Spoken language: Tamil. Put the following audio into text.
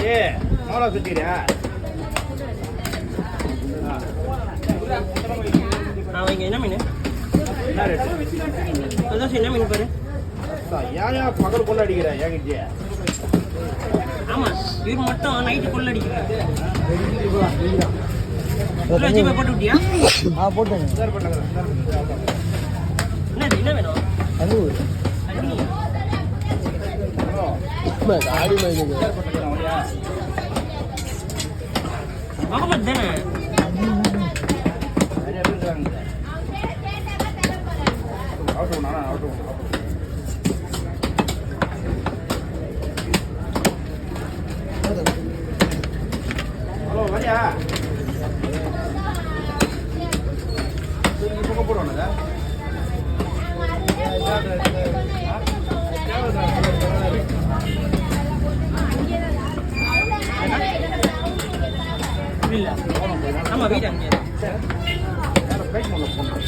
ஏய் மோளா சுத்திரியா அவங்க என்ன மீன் என்ன ரேட் அதான் என்ன மீன் பாரு ஏன் பகல் கொள்ள அடிக்கிற ஏங்கிட்டியா ஆமா இவர் மட்டும் நைட்டு கொள்ள அடிக்கிறாரு ஜிபே போட்டு விட்டியா போட்டேன் என்ன வேணும் அது ஆடி முகமது தானே ஹலோ வரியா போடுவாங்க இல்ல ஆமா வீடு அங்கே பைக் பண்ண போனோம்